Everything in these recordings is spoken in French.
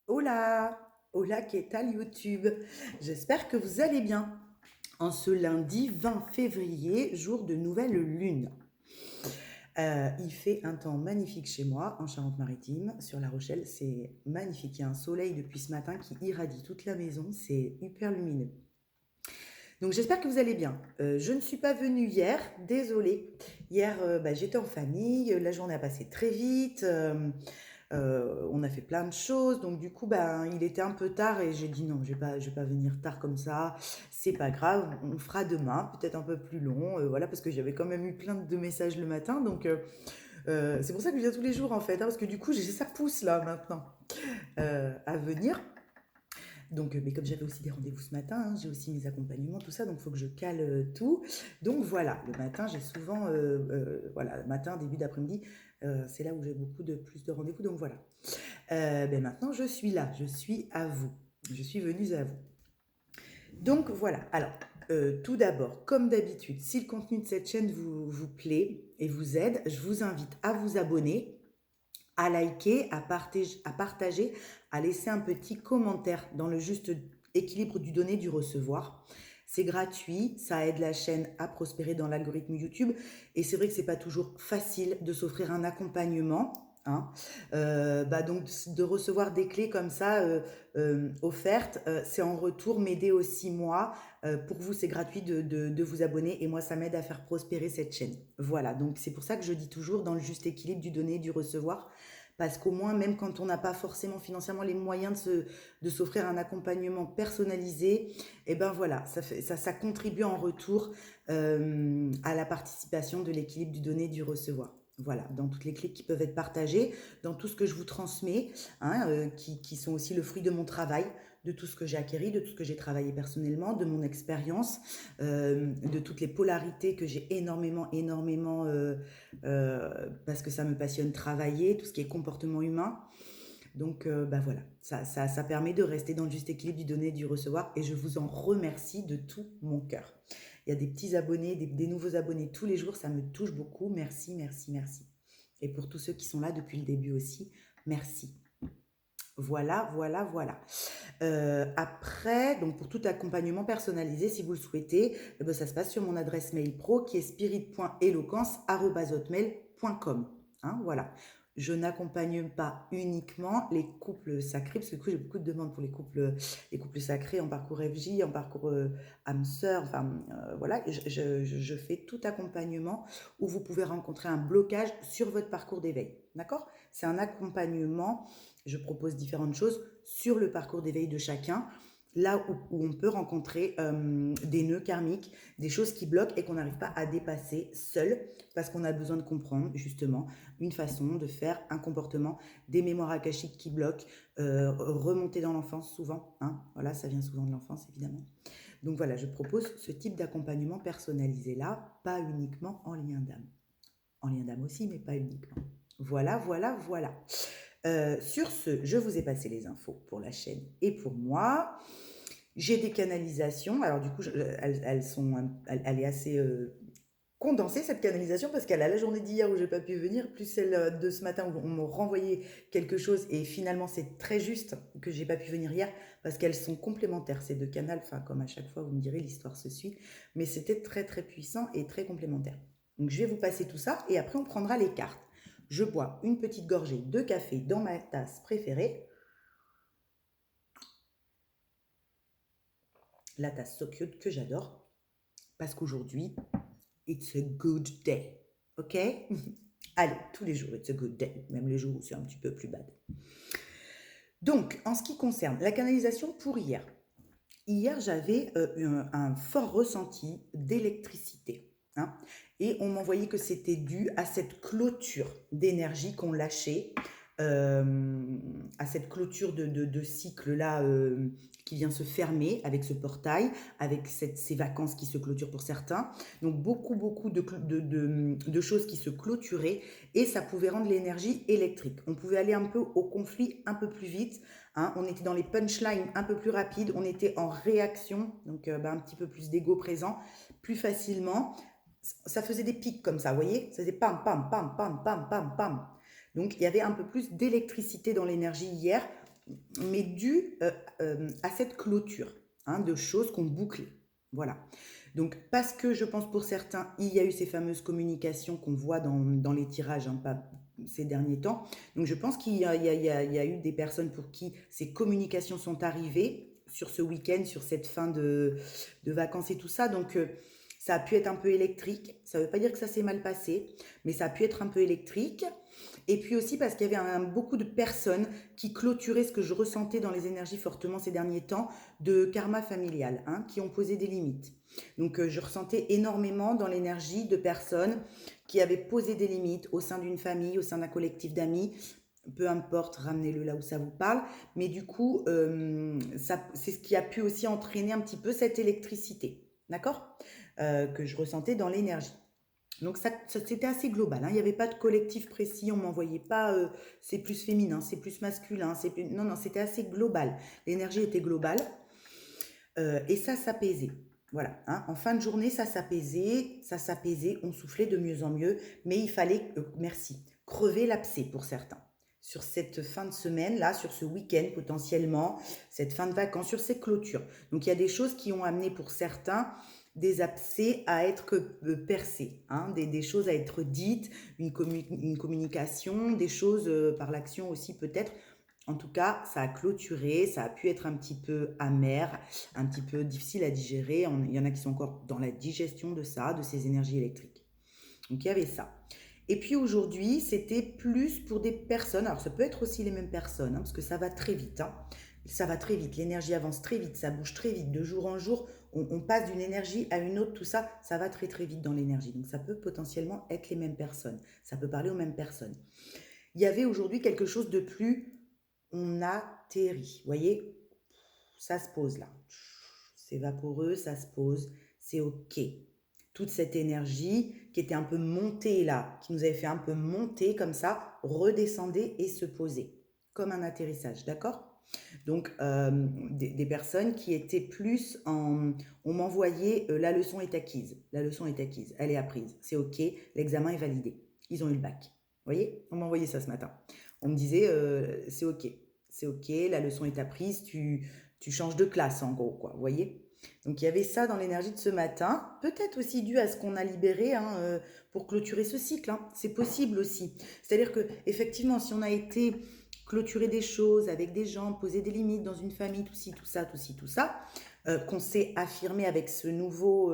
Hola, hola, qu'est tal YouTube? J'espère que vous allez bien. En ce lundi 20 février, jour de nouvelle lune. Il fait un temps magnifique chez moi, en Charente-Maritime, sur La Rochelle. C'est magnifique. Il y a un soleil depuis ce matin qui irradie toute la maison. C'est hyper lumineux. Donc j'espère que vous allez bien. Je ne suis pas venue hier, désolée. Hier, j'étais en famille. La journée a passé très vite. On a fait plein de choses, donc du coup, il était un peu tard et j'ai dit non, je vais pas venir tard comme ça, c'est pas grave, on fera demain, peut-être un peu plus long, voilà, parce que j'avais quand même eu plein de messages le matin, donc c'est pour ça que je viens tous les jours en fait, hein, parce que du coup, ça pousse là maintenant à venir. Donc, mais comme j'avais aussi des rendez-vous ce matin, hein, j'ai aussi mes accompagnements, tout ça, donc il faut que je cale tout. Donc voilà, le matin, j'ai souvent, voilà, matin, début d'après-midi, c'est là où j'ai beaucoup de plus de rendez-vous, donc voilà. Maintenant, je suis là, je suis à vous. Je suis venue à vous. Donc voilà, alors, tout d'abord, comme d'habitude, si le contenu de cette chaîne vous plaît et vous aide, je vous invite à vous abonner, à liker, à partager, à laisser un petit commentaire dans le juste équilibre du donner du recevoir. C'est gratuit, ça aide la chaîne à prospérer dans l'algorithme YouTube. Et c'est vrai que c'est pas toujours facile de s'offrir un accompagnement. Hein. Donc de recevoir des clés comme ça offertes, c'est en retour m'aider aussi moi. Pour vous, c'est gratuit de vous abonner et moi, ça m'aide à faire prospérer cette chaîne. Voilà, donc c'est pour ça que je dis toujours dans le juste équilibre du donner et du recevoir, parce qu'au moins, même quand on n'a pas forcément financièrement les moyens de s'offrir un accompagnement personnalisé, et ben voilà, ça contribue en retour à la participation de l'équilibre du donner et du recevoir. Voilà, dans toutes les clés qui peuvent être partagées, dans tout ce que je vous transmets, hein, qui sont aussi le fruit de mon travail, de tout ce que j'ai acquis, de tout ce que j'ai travaillé personnellement, de mon expérience, de toutes les polarités que j'ai énormément parce que ça me passionne travailler, tout ce qui est comportement humain. Donc voilà, ça permet de rester dans le juste équilibre du donner et du recevoir et je vous en remercie de tout mon cœur. Il y a des petits abonnés, des nouveaux abonnés tous les jours, ça me touche beaucoup. Merci, merci, merci. Et pour tous ceux qui sont là depuis le début aussi, merci. Voilà, voilà, voilà. Après, donc pour tout accompagnement personnalisé, si vous le souhaitez, ça se passe sur mon adresse mail pro qui est spirit.eloquence@hotmail.com. Hein, voilà. Je n'accompagne pas uniquement les couples sacrés, parce que du coup, j'ai beaucoup de demandes pour les couples sacrés en parcours FJ, en parcours âme sœur, enfin voilà. Je fais tout accompagnement où vous pouvez rencontrer un blocage sur votre parcours d'éveil. D'accord? C'est un accompagnement, je propose différentes choses sur le parcours d'éveil de chacun, là où on peut rencontrer des nœuds karmiques, des choses qui bloquent et qu'on n'arrive pas à dépasser seul, parce qu'on a besoin de comprendre justement une façon de faire un comportement, des mémoires akashiques qui bloquent, remonter dans l'enfance souvent, hein, voilà, ça vient souvent de l'enfance évidemment. Donc voilà, je propose ce type d'accompagnement personnalisé là, pas uniquement en lien d'âme. En lien d'âme aussi, mais pas uniquement. Voilà, voilà, voilà. Sur ce, je vous ai passé les infos pour la chaîne et pour moi. J'ai des canalisations. Alors du coup, elle est assez condensée cette canalisation parce qu'elle a la journée d'hier où j'ai pas pu venir, plus celle de ce matin où on m'a renvoyé quelque chose et finalement c'est très juste que j'ai pas pu venir hier parce qu'elles sont complémentaires ces deux canaux. Enfin, comme à chaque fois, vous me direz, l'histoire se suit, mais c'était très très puissant et très complémentaire. Donc je vais vous passer tout ça et après on prendra les cartes. Je bois une petite gorgée de café dans ma tasse préférée, la tasse So Cute que j'adore, parce qu'aujourd'hui, it's a good day. Ok? Allez, tous les jours, it's a good day, même les jours où c'est un petit peu plus bad. Donc, en ce qui concerne la canalisation pour hier, j'avais un fort ressenti d'électricité. Hein, et on m'envoyait que c'était dû à cette clôture d'énergie qu'on lâchait, à cette clôture de cycle-là qui vient se fermer avec ce portail, avec ces vacances qui se clôturent pour certains. Donc beaucoup de choses qui se clôturaient et ça pouvait rendre l'énergie électrique. On pouvait aller un peu au conflit un peu plus vite. Hein, on était dans les punchlines un peu plus rapides, on était en réaction, donc un petit peu plus d'ego présent, plus facilement. Ça faisait des pics comme ça, vous voyez? Ça faisait pam, pam, pam, pam, pam, pam, pam. Donc il y avait un peu plus d'électricité dans l'énergie hier, mais dû à cette clôture, hein, de choses qu'on bouclait. Voilà. Donc, parce que je pense pour certains, il y a eu ces fameuses communications qu'on voit dans les tirages, hein, pas ces derniers temps. Donc, je pense qu'il y a eu des personnes pour qui ces communications sont arrivées sur ce week-end, sur cette fin de vacances et tout ça. Donc, ça a pu être un peu électrique. Ça ne veut pas dire que ça s'est mal passé, mais ça a pu être un peu électrique. Et puis aussi parce qu'il y avait beaucoup de personnes qui clôturaient ce que je ressentais dans les énergies fortement ces derniers temps de karma familial, hein, qui ont posé des limites. Donc je ressentais énormément dans l'énergie de personnes qui avaient posé des limites au sein d'une famille, au sein d'un collectif d'amis, peu importe, ramenez-le là où ça vous parle, mais du coup, c'est ce qui a pu aussi entraîner un petit peu cette électricité, d'accord, que je ressentais dans l'énergie. Donc c'était assez global, hein. Il n'y avait pas de collectif précis, on m'envoyait pas c'est plus féminin, c'est plus masculin, non, non, c'était assez global. L'énergie était globale et ça s'apaisait. Voilà, hein. En fin de journée, ça s'apaisait, on soufflait de mieux en mieux, mais il fallait, merci, crever l'abcès pour certains. Sur cette fin de semaine, là, sur ce week-end potentiellement, cette fin de vacances, sur ces clôtures. Donc il y a des choses qui ont amené pour certains des abcès à être percés, hein, des choses à être dites, une communication, des choses par l'action aussi peut-être. En tout cas, ça a clôturé, ça a pu être un petit peu amer, un petit peu difficile à digérer. Il y en a qui sont encore dans la digestion de ça, de ces énergies électriques. Donc il y avait ça. Et puis aujourd'hui, c'était plus pour des personnes, alors ça peut être aussi les mêmes personnes, hein, parce que ça va très vite, hein. Ça va très vite, l'énergie avance très vite, ça bouge très vite, de jour en jour, on passe d'une énergie à une autre, tout ça, ça va très très vite dans l'énergie. Donc ça peut potentiellement être les mêmes personnes, ça peut parler aux mêmes personnes. Il y avait aujourd'hui quelque chose de plus, on atterrit, vous voyez, ça se pose là, c'est vaporeux, ça se pose, c'est ok. Toute cette énergie qui était un peu montée là, qui nous avait fait un peu monter comme ça, redescendait et se posait, comme un atterrissage, d'accord? Donc, des personnes qui étaient plus en... On m'envoyait, la leçon est acquise, la leçon est acquise, elle est apprise, c'est ok, l'examen est validé, ils ont eu le bac. Vous voyez? On m'envoyait ça ce matin. On me disait, c'est ok, la leçon est apprise, tu changes de classe en gros, quoi, vous voyez? Donc il y avait ça dans l'énergie de ce matin, peut-être aussi dû à ce qu'on a libéré, hein, pour clôturer ce cycle, hein. C'est possible aussi. C'est-à-dire que effectivement, si on a été clôturer des choses avec des gens, poser des limites dans une famille, tout ci, tout ça, tout ci, tout ça, qu'on s'est affirmé avec ce nouveau,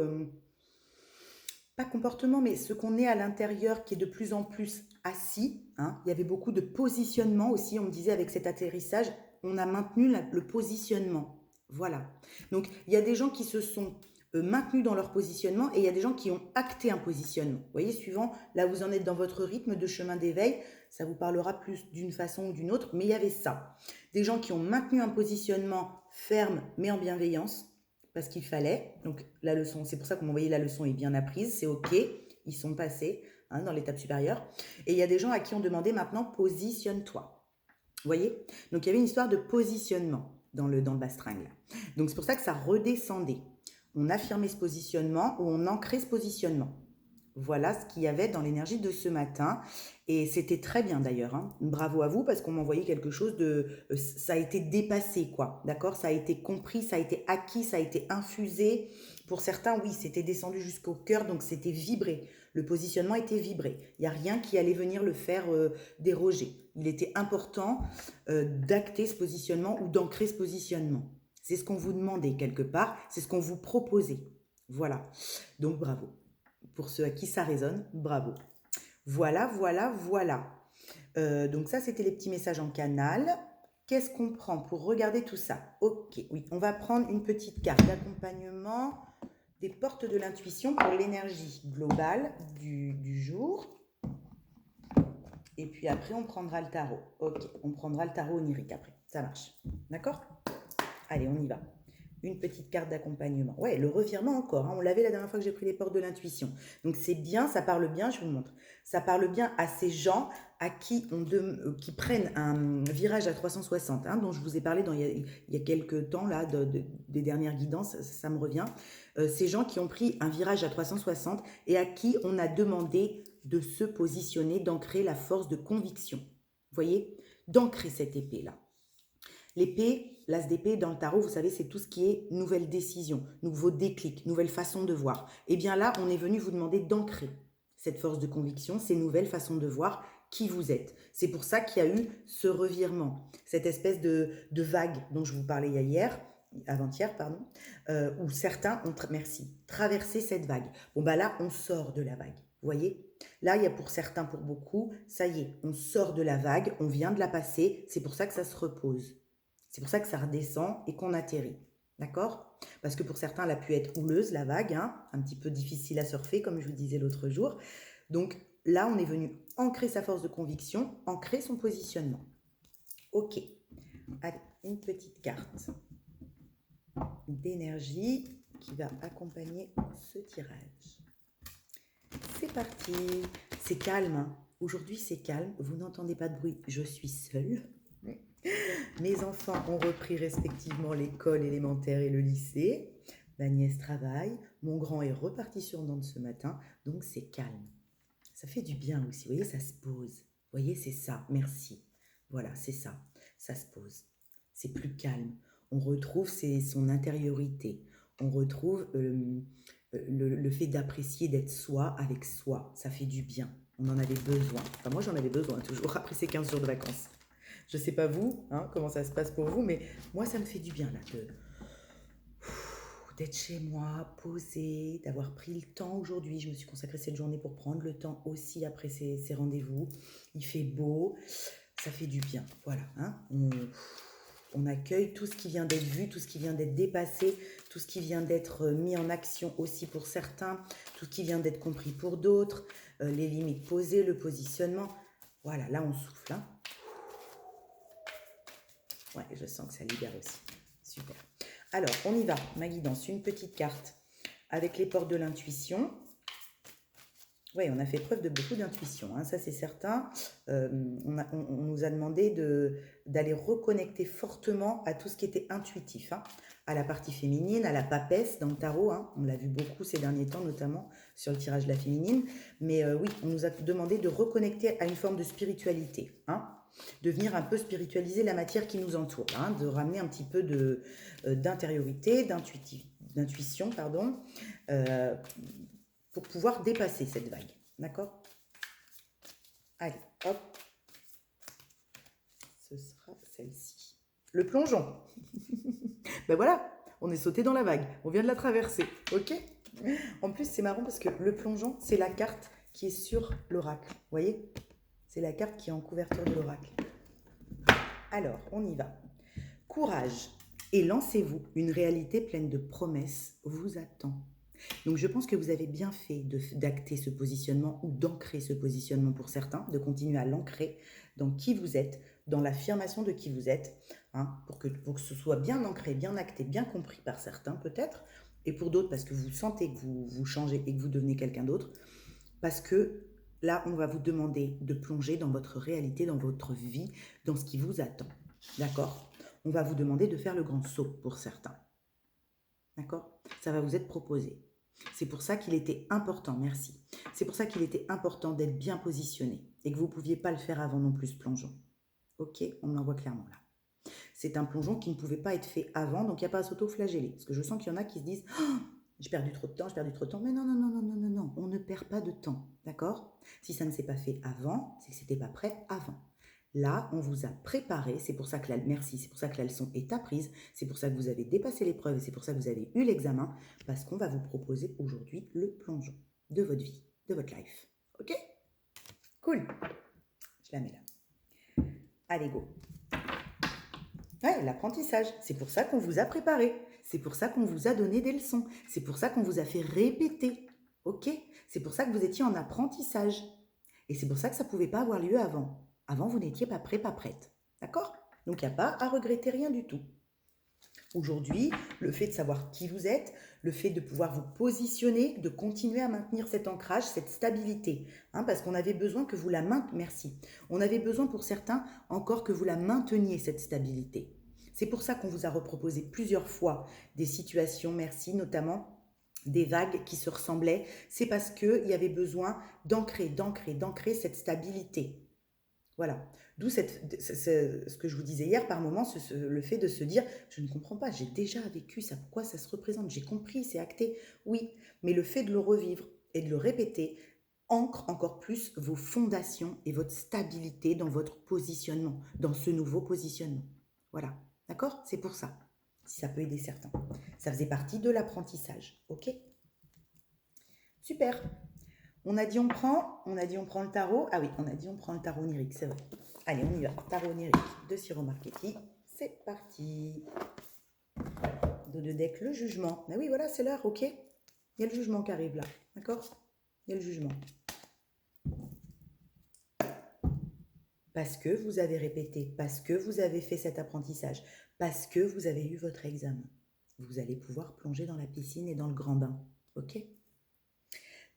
pas comportement, mais ce qu'on est à l'intérieur qui est de plus en plus assis, hein. Il y avait beaucoup de positionnement aussi, on me disait avec cet atterrissage, on a maintenu le positionnement. Voilà. Donc, il y a des gens qui se sont maintenus dans leur positionnement et il y a des gens qui ont acté un positionnement. Vous voyez, suivant là où vous en êtes dans votre rythme de chemin d'éveil, ça vous parlera plus d'une façon ou d'une autre, mais il y avait ça. Des gens qui ont maintenu un positionnement ferme mais en bienveillance, parce qu'il fallait. Donc la leçon, c'est pour ça qu'on m'envoyait la leçon est bien apprise, c'est ok, ils sont passés, hein, dans l'étape supérieure. Et il y a des gens à qui on demandait maintenant positionne-toi. Vous voyez? Donc il y avait une histoire de positionnement dans le bastringue. Donc c'est pour ça que ça redescendait. On affirmait ce positionnement ou on ancrait ce positionnement. Voilà ce qu'il y avait dans l'énergie de ce matin. Et c'était très bien d'ailleurs, hein. Bravo à vous parce qu'on m'envoyait quelque chose de... ça a été dépassé, quoi. D'accord? Ça a été compris, ça a été acquis, ça a été infusé. Pour certains, oui, c'était descendu jusqu'au cœur, donc c'était vibré. Le positionnement était vibré. Il n'y a rien qui allait venir le faire déroger. Il était important d'acter ce positionnement ou d'ancrer ce positionnement. C'est ce qu'on vous demandait quelque part, c'est ce qu'on vous proposait. Voilà. Donc bravo. Pour ceux à qui ça résonne, bravo. Voilà, voilà, voilà. Donc ça, c'était les petits messages en canal. Qu'est-ce qu'on prend pour regarder tout ça? Ok, oui, on va prendre une petite carte d'accompagnement des portes de l'intuition pour l'énergie globale du jour. Et puis après, on prendra le tarot. Ok, on prendra le tarot onirique après. Ça marche. D'accord? Allez, on y va. Une petite carte d'accompagnement. Ouais, le revirement encore, hein. On l'avait la dernière fois que j'ai pris les portes de l'intuition. Donc c'est bien, ça parle bien, je vous montre. Ça parle bien à ces gens à qui qui prennent un virage à 360, hein, dont je vous ai parlé il y a quelques temps, là, des dernières guidances, ça me revient. Ces gens qui ont pris un virage à 360 et à qui on a demandé de se positionner, d'ancrer la force de conviction. Vous voyez? D'ancrer cette épée-là. L'épée, l'as d'épée dans le tarot, vous savez, c'est tout ce qui est nouvelle décision, nouveau déclic, nouvelle façon de voir. Et bien là, on est venu vous demander d'ancrer cette force de conviction, ces nouvelles façons de voir qui vous êtes. C'est pour ça qu'il y a eu ce revirement, cette espèce de vague dont je vous parlais hier, avant-hier, pardon, où certains ont traversé cette vague. Bon, bah là, on sort de la vague, vous voyez? Là, il y a pour certains, pour beaucoup, ça y est, on sort de la vague, on vient de la passer, c'est pour ça que ça se repose. C'est pour ça que ça redescend et qu'on atterrit. D'accord? Parce que pour certains, elle a pu être houleuse, la vague, hein, un petit peu difficile à surfer, comme je vous disais l'autre jour. Donc là, on est venu ancrer sa force de conviction, ancrer son positionnement. Ok. Allez, une petite carte d'énergie qui va accompagner ce tirage. C'est parti. C'est calme. Hein. Aujourd'hui, c'est calme. Vous n'entendez pas de bruit. Je suis seule. Mes enfants ont repris respectivement l'école élémentaire et le lycée. Ma nièce travaille. Mon grand est reparti sur Nantes ce matin. Donc, c'est calme. Ça fait du bien aussi. Vous voyez, ça se pose. Vous voyez, c'est ça. Merci. Voilà, c'est ça. Ça se pose. C'est plus calme. On retrouve son intériorité. On retrouve le fait d'apprécier d'être soi avec soi. Ça fait du bien. On en avait besoin. Enfin, moi, j'en avais besoin toujours après ces 15 jours de vacances. Je ne sais pas vous, hein, comment ça se passe pour vous, mais moi, ça me fait du bien là, d'être chez moi, posée, d'avoir pris le temps aujourd'hui. Je me suis consacrée cette journée pour prendre le temps aussi après ces rendez-vous. Il fait beau, ça fait du bien. Voilà, hein, on accueille tout ce qui vient d'être vu, tout ce qui vient d'être dépassé, tout ce qui vient d'être mis en action aussi pour certains, tout ce qui vient d'être compris pour d'autres, les limites posées, le positionnement. Voilà, là, on souffle, hein. Ouais, je sens que ça libère aussi. Super. Alors, on y va. Ma guidance, une petite carte avec les portes de l'intuition. Oui, on a fait preuve de beaucoup d'intuition, hein, ça c'est certain. On nous a demandé d'aller reconnecter fortement à tout ce qui était intuitif, hein, à la partie féminine, à la papesse dans le tarot. Hein, on l'a vu beaucoup ces derniers temps, notamment sur le tirage de la féminine. Mais oui, on nous a demandé de reconnecter à une forme de spiritualité, hein, de venir un peu spiritualiser la matière qui nous entoure, hein, de ramener un petit peu d'intériorité, d'intuition, pardon, pour pouvoir dépasser cette vague. D'accord? Allez, hop. Ce sera celle-ci. Le plongeon. Ben voilà, on est sauté dans la vague. On vient de la traverser. Ok? En plus, c'est marrant parce que le plongeon, c'est la carte qui est sur l'oracle. Vous voyez? C'est la carte qui est en couverture de l'oracle. Alors, on y va. Courage et lancez-vous. Une réalité pleine de promesses vous attend. Donc, je pense que vous avez bien fait d'acter ce positionnement ou d'ancrer ce positionnement pour certains, de continuer à l'ancrer dans qui vous êtes, dans l'affirmation de qui vous êtes, hein, pour que ce soit bien ancré, bien acté, bien compris par certains peut-être, et pour d'autres parce que vous sentez que vous changez et que vous devenez quelqu'un d'autre, parce que là, on va vous demander de plonger dans votre réalité, dans votre vie, dans ce qui vous attend. D'accord? On va vous demander de faire le grand saut pour certains. D'accord? Ça va vous être proposé. C'est pour ça qu'il était important, merci. C'est pour ça qu'il était important d'être bien positionné et que vous ne pouviez pas le faire avant non plus ce plongeon. Ok, on me l'envoie clairement là. C'est un plongeon qui ne pouvait pas être fait avant, donc il n'y a pas à s'auto-flageller. Parce que je sens qu'il y en a qui se disent oh, j'ai perdu trop de temps, j'ai perdu trop de temps. Mais non, non, non, non, non, non, non, on ne perd pas de temps, d'accord? Si ça ne s'est pas fait avant, c'est que ce n'était pas prêt avant. Là, on vous a préparé, c'est pour ça que merci, c'est pour ça que la leçon est apprise, c'est pour ça que vous avez dépassé l'épreuve et c'est pour ça que vous avez eu l'examen, parce qu'on va vous proposer aujourd'hui le plongeon de votre vie, de votre life. Ok? Cool. Je la mets là. Allez, go. Ouais, l'apprentissage, c'est pour ça qu'on vous a préparé, c'est pour ça qu'on vous a donné des leçons, c'est pour ça qu'on vous a fait répéter. Ok? C'est pour ça que vous étiez en apprentissage. Et c'est pour ça que ça ne pouvait pas avoir lieu avant. Avant, vous n'étiez pas prêt, pas prête. D'accord? Donc, il n'y a pas à regretter rien du tout. Aujourd'hui, le fait de savoir qui vous êtes, le fait de pouvoir vous positionner, de continuer à maintenir cet ancrage, cette stabilité, hein, parce qu'on avait besoin que vous la mainteniez. Merci. On avait besoin pour certains encore que vous la mainteniez, cette stabilité. C'est pour ça qu'on vous a reproposé plusieurs fois des situations, merci, notamment des vagues qui se ressemblaient. C'est parce qu'il y avait besoin d'ancrer cette stabilité. Voilà, D'où ce que je vous disais hier, par moment, le fait de se dire, je ne comprends pas, j'ai déjà vécu ça, pourquoi ça se représente, j'ai compris, c'est acté. Oui, mais le fait de le revivre et de le répéter ancre encore plus vos fondations et votre stabilité dans votre positionnement, dans ce nouveau positionnement. Voilà, d'accord? C'est pour ça, si ça peut aider certains. Ça faisait partie de l'apprentissage, ok? Super. On a dit on prend le tarot. Ah oui, on a dit on prend le tarot onirique, c'est vrai. Allez, on y va. Tarot onirique de Siro Marchetti. C'est parti. Dos de deck, le jugement. Ah oui, voilà, c'est l'heure, ok? Il y a le jugement qui arrive là, d'accord? Il y a le jugement. Parce que vous avez répété, parce que vous avez fait cet apprentissage, parce que vous avez eu votre examen. Vous allez pouvoir plonger dans la piscine et dans le grand bain, ok?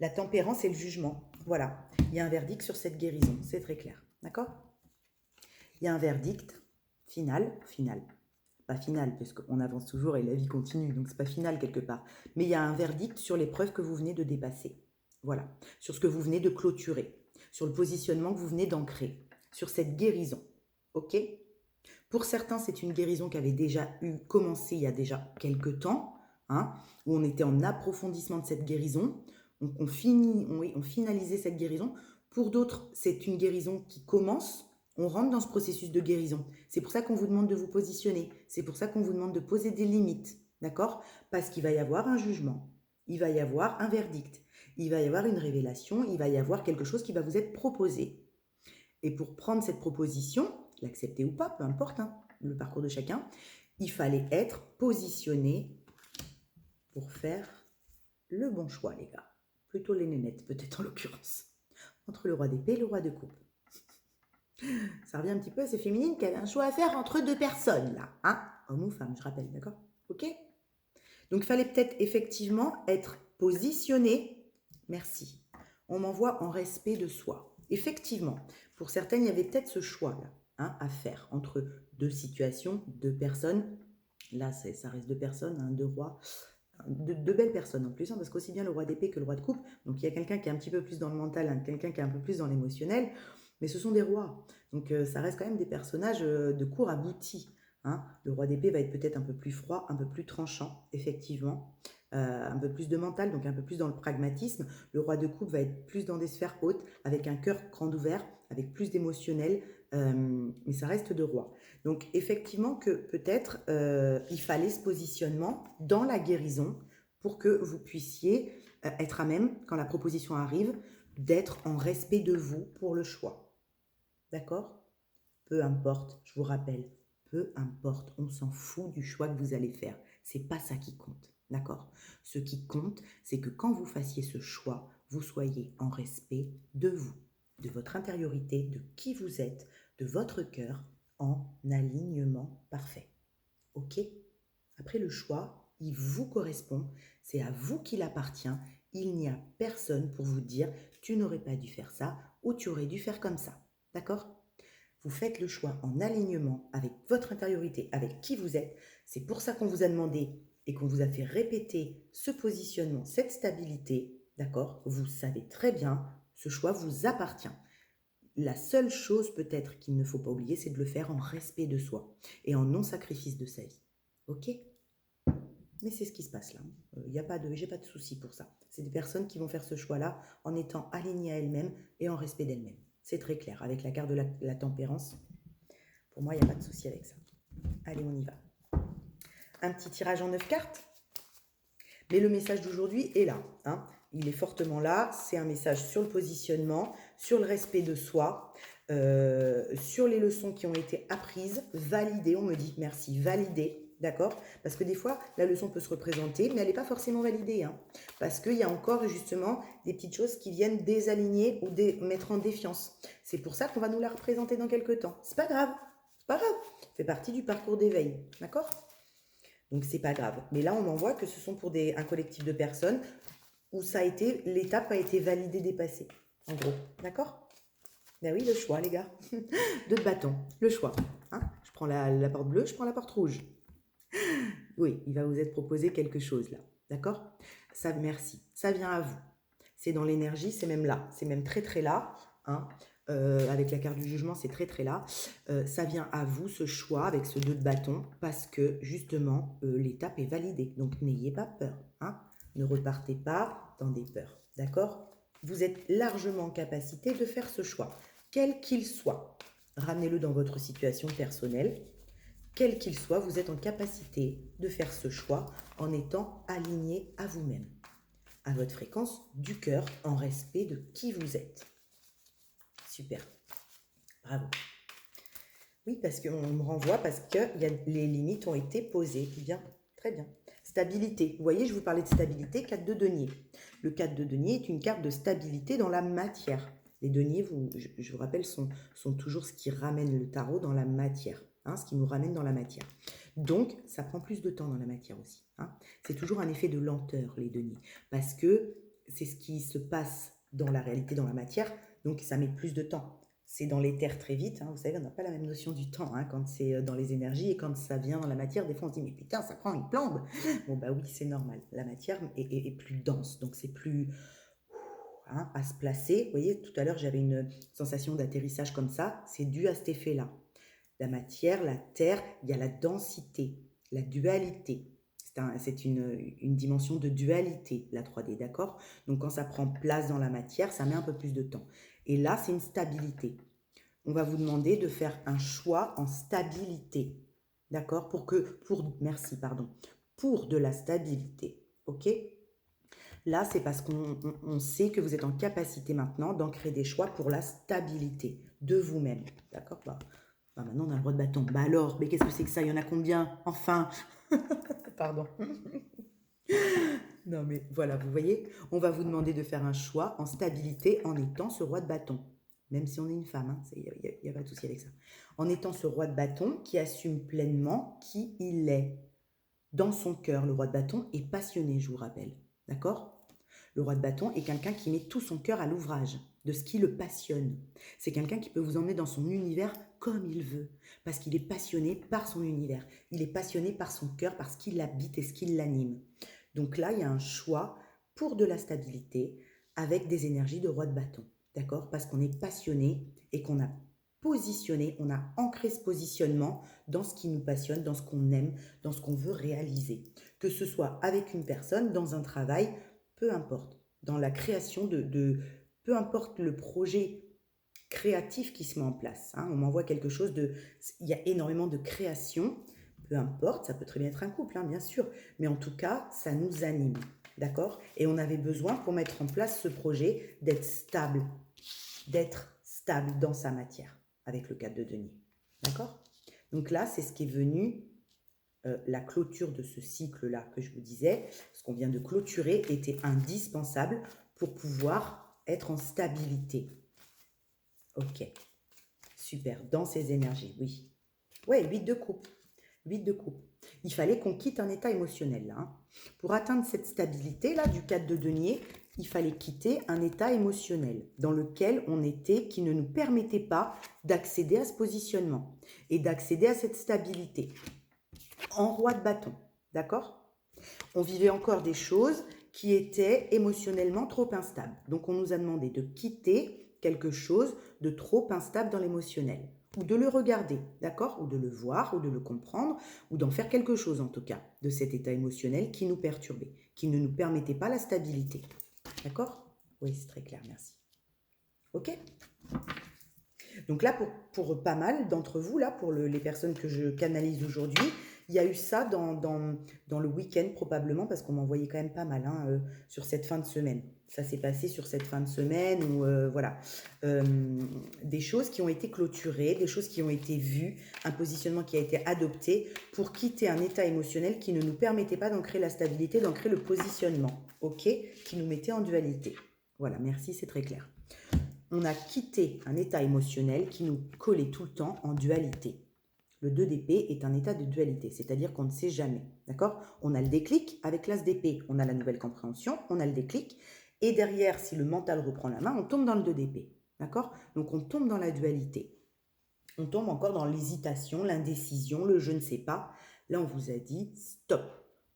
La tempérance et le jugement. Voilà, il y a un verdict sur cette guérison, c'est très clair, d'accord? Il y a un verdict final, pas final, parce qu'on avance toujours et la vie continue, donc c'est pas final quelque part. Mais il y a un verdict sur l'épreuve que vous venez de dépasser. Voilà, sur ce que vous venez de clôturer, sur le positionnement que vous venez d'ancrer, sur cette guérison, ok? Pour certains, c'est une guérison qui avait déjà commencé il y a déjà quelques temps, hein, où on était en approfondissement de cette guérison, on finalisait cette guérison. Pour d'autres, c'est une guérison qui commence, on rentre dans ce processus de guérison. C'est pour ça qu'on vous demande de vous positionner, c'est pour ça qu'on vous demande de poser des limites, d'accord? Parce qu'il va y avoir un jugement, il va y avoir un verdict, il va y avoir une révélation, il va y avoir quelque chose qui va vous être proposé. Et pour prendre cette proposition, l'accepter ou pas, peu importe, hein, le parcours de chacun, il fallait être positionné pour faire le bon choix, les gars. Plutôt les nénettes, peut-être en l'occurrence. Entre le roi d'épée et le roi de coupe. Ça revient un petit peu à ces féminines qui avaient un choix à faire entre deux personnes, là. Hein, homme ou femme, je rappelle, d'accord? Ok? Donc, il fallait peut-être effectivement être positionné. Merci. On m'envoie en respect de soi. Effectivement, pour certaines, il y avait peut-être ce choix-là, hein, à faire entre deux situations, deux personnes. Là, ça reste deux personnes, hein, deux rois. De belles personnes en plus, hein, parce qu'aussi bien le roi d'épée que le roi de coupe, donc il y a quelqu'un qui est un petit peu plus dans le mental, hein, quelqu'un qui est un peu plus dans l'émotionnel, mais ce sont des rois, donc ça reste quand même des personnages de cour aboutis, hein. Le roi d'épée va être peut-être un peu plus froid, un peu plus tranchant, effectivement, un peu plus de mental, donc un peu plus dans le pragmatisme. Le roi de coupe va être plus dans des sphères hautes, avec un cœur grand ouvert, avec plus d'émotionnel, mais ça reste de roi. Donc effectivement que peut-être il fallait ce positionnement dans la guérison pour que vous puissiez être à même, quand la proposition arrive, d'être en respect de vous pour le choix. D'accord? Peu importe, je vous rappelle, peu importe, on s'en fout du choix que vous allez faire. C'est pas ça qui compte. D'accord? Ce qui compte, c'est que quand vous fassiez ce choix, vous soyez en respect de vous, de votre intériorité, de qui vous êtes, de votre cœur, en alignement parfait. Ok? Après, le choix, il vous correspond, c'est à vous qu'il appartient. Il n'y a personne pour vous dire tu n'aurais pas dû faire ça ou tu aurais dû faire comme ça. D'accord? Vous faites le choix en alignement avec votre intériorité, avec qui vous êtes. C'est pour ça qu'on vous a demandé et qu'on vous a fait répéter ce positionnement, cette stabilité. D'accord? Vous savez très bien, ce choix vous appartient. La seule chose peut-être qu'il ne faut pas oublier, c'est de le faire en respect de soi et en non-sacrifice de sa vie. Ok? Mais c'est ce qui se passe là. J'ai pas de souci pour ça. C'est des personnes qui vont faire ce choix-là en étant alignées à elles-mêmes et en respect d'elles-mêmes. C'est très clair. Avec la carte de la tempérance, pour moi, il n'y a pas de souci avec ça. Allez, on y va. Un petit tirage en 9 cartes. Mais le message d'aujourd'hui est là, hein. Il est fortement là. C'est un message sur le positionnement, sur le respect de soi, sur les leçons qui ont été apprises, validées. On me dit merci, validées. D'accord? Parce que des fois, la leçon peut se représenter, mais elle n'est pas forcément validée, hein. Parce qu'il y a encore justement des petites choses qui viennent désaligner ou mettre en défiance. C'est pour ça qu'on va nous la représenter dans quelques temps. C'est pas grave. C'est pas grave. Ça fait partie du parcours d'éveil. D'accord? Donc, c'est pas grave. Mais là, on m'envoie que ce sont pour un collectif de personnes où l'étape a été validée, dépassée. En gros. D'accord? Ben oui, le choix, les gars. Deux bâtons. Le choix. Hein, je prends la porte bleue, je prends la porte rouge. Oui, il va vous être proposé quelque chose là. D'accord? Ça, merci. Ça vient à vous. C'est dans l'énergie, c'est même là. C'est même très très là. Hein. avec la carte du jugement, c'est très très là. Ça vient à vous, ce choix, avec ce 2 de bâton, parce que justement, l'étape est validée. Donc, n'ayez pas peur. Hein. Ne repartez pas dans des peurs. D'accord? Vous êtes largement en capacité de faire ce choix, quel qu'il soit. Ramenez-le dans votre situation personnelle. Quel qu'il soit, vous êtes en capacité de faire ce choix en étant aligné à vous-même, à votre fréquence du cœur, en respect de qui vous êtes. Super. Bravo. Oui, parce qu'on me renvoie, parce que les limites ont été posées. Bien, très bien. Stabilité. Vous voyez, je vous parlais de stabilité, 4 de denier. Le 4 de denier est une carte de stabilité dans la matière. Les deniers, je vous rappelle, sont toujours ce qui ramène le tarot dans la matière. Hein, ce qui nous ramène dans la matière. Donc, ça prend plus de temps dans la matière aussi. Hein. C'est toujours un effet de lenteur, les deniers. Parce que c'est ce qui se passe dans la réalité, dans la matière. Donc, ça met plus de temps. C'est dans l'éther très vite. Hein. Vous savez, on n'a pas la même notion du temps hein, quand c'est dans les énergies et quand ça vient dans la matière. Des fois, on se dit, mais putain, ça prend une plombe. Bon, bah oui, c'est normal. La matière est plus dense. Donc, c'est plus hein, à se placer. Vous voyez, tout à l'heure, j'avais une sensation d'atterrissage comme ça. C'est dû à cet effet-là. La matière, la terre, il y a la densité, la dualité. C'est une dimension de dualité, la 3D, d'accord? Donc, quand ça prend place dans la matière, ça met un peu plus de temps. Et là, c'est une stabilité. On va vous demander de faire un choix en stabilité, d'accord? Merci, pardon, pour de la stabilité, ok? Là, c'est parce qu'on sait que vous êtes en capacité maintenant d'ancrer des choix pour la stabilité de vous-même, d'accord? Maintenant, on a le droit de bâton. Bah alors, mais qu'est-ce que c'est que ça? Il y en a combien? Enfin, pardon. Non, mais voilà, vous voyez, on va vous demander de faire un choix en stabilité en étant ce roi de bâton. Même si on est une femme, il n'y a pas de souci avec ça. En étant ce roi de bâton qui assume pleinement qui il est. Dans son cœur, le roi de bâton est passionné, je vous rappelle. D'accord? Le roi de bâton est quelqu'un qui met tout son cœur à l'ouvrage, de ce qui le passionne. C'est quelqu'un qui peut vous emmener dans son univers comme il veut, parce qu'il est passionné par son univers. Il est passionné par son cœur, parce qu'il l'habite et ce qui l'anime. Donc là, il y a un choix pour de la stabilité avec des énergies de roi de bâton. D'accord? Parce qu'on est passionné et qu'on a positionné, on a ancré ce positionnement dans ce qui nous passionne, dans ce qu'on aime, dans ce qu'on veut réaliser. Que ce soit avec une personne, dans un travail, peu importe. Dans la création peu importe le projet créatif qui se met en place. Hein. On m'envoie quelque chose il y a énormément de création, peu importe, ça peut très bien être un couple, hein, bien sûr, mais en tout cas, ça nous anime, d'accord? Et on avait besoin, pour mettre en place ce projet, d'être stable dans sa matière, avec le 4 de denier, d'accord? Donc là, c'est ce qui est venu, la clôture de ce cycle-là que je vous disais, ce qu'on vient de clôturer était indispensable pour pouvoir être en stabilité. Ok, super, dans ces énergies, oui. Ouais, 8 de coupe. 8 de coupe. Il fallait qu'on quitte un état émotionnel. Là, hein. Pour atteindre cette stabilité-là du 4 de denier, il fallait quitter un état émotionnel dans lequel on était, qui ne nous permettait pas d'accéder à ce positionnement et d'accéder à cette stabilité. En roi de bâton, d'accord? On vivait encore des choses qui étaient émotionnellement trop instables. Donc, on nous a demandé de quitter quelque chose de trop instable dans l'émotionnel. Ou de le regarder, d'accord? Ou de le voir, ou de le comprendre, ou d'en faire quelque chose en tout cas, de cet état émotionnel qui nous perturbait, qui ne nous permettait pas la stabilité. D'accord? Oui, c'est très clair, merci. Ok? Donc là, pour pas mal d'entre vous, là, pour les personnes que je canalise aujourd'hui, il y a eu ça dans le week-end probablement, parce qu'on m'envoyait quand même pas mal hein, sur cette fin de semaine. Ça s'est passé sur cette fin de semaine, où voilà, des choses qui ont été clôturées, des choses qui ont été vues, un positionnement qui a été adopté pour quitter un état émotionnel qui ne nous permettait pas d'ancrer la stabilité, d'ancrer le positionnement, ok, qui nous mettait en dualité. Voilà, merci, c'est très clair. On a quitté un état émotionnel qui nous collait tout le temps en dualité. Le 2 d'épée est un état de dualité, c'est-à-dire qu'on ne sait jamais, d'accord? On a le déclic avec l'as d'épée, on a la nouvelle compréhension, on a le déclic, et derrière, si le mental reprend la main, on tombe dans le 2 d'épée, d'accord? Donc on tombe dans la dualité. On tombe encore dans l'hésitation, l'indécision, le je ne sais pas. Là, on vous a dit stop.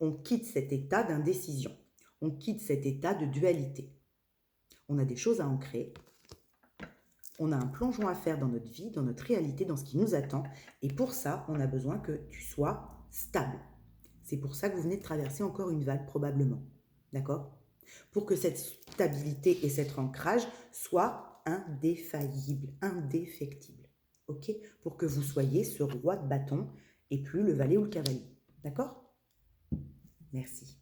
On quitte cet état d'indécision. On quitte cet état de dualité. On a des choses à ancrer. On a un plongeon à faire dans notre vie, dans notre réalité, dans ce qui nous attend. Et pour ça, on a besoin que tu sois stable. C'est pour ça que vous venez de traverser encore une vague, probablement. D'accord? Pour que cette stabilité et cet ancrage soient indéfaillibles, indéfectibles. Ok? Pour que vous soyez ce roi de bâton et plus le valet ou le cavalier. D'accord? Merci.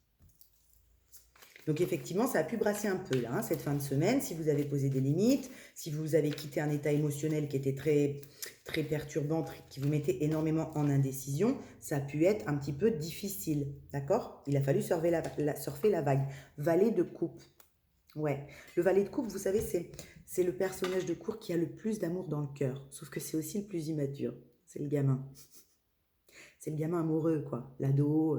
Donc effectivement, ça a pu brasser un peu là, cette fin de semaine, si vous avez posé des limites, si vous avez quitté un état émotionnel qui était très, très perturbant, qui vous mettait énormément en indécision, ça a pu être un petit peu difficile, d'accord? Il a fallu surfer la vague. Valet de coupe. Ouais, le valet de coupe, vous savez, c'est le personnage de cour qui a le plus d'amour dans le cœur, sauf que c'est aussi le plus immature, c'est le gamin. C'est le gamin amoureux, quoi, l'ado...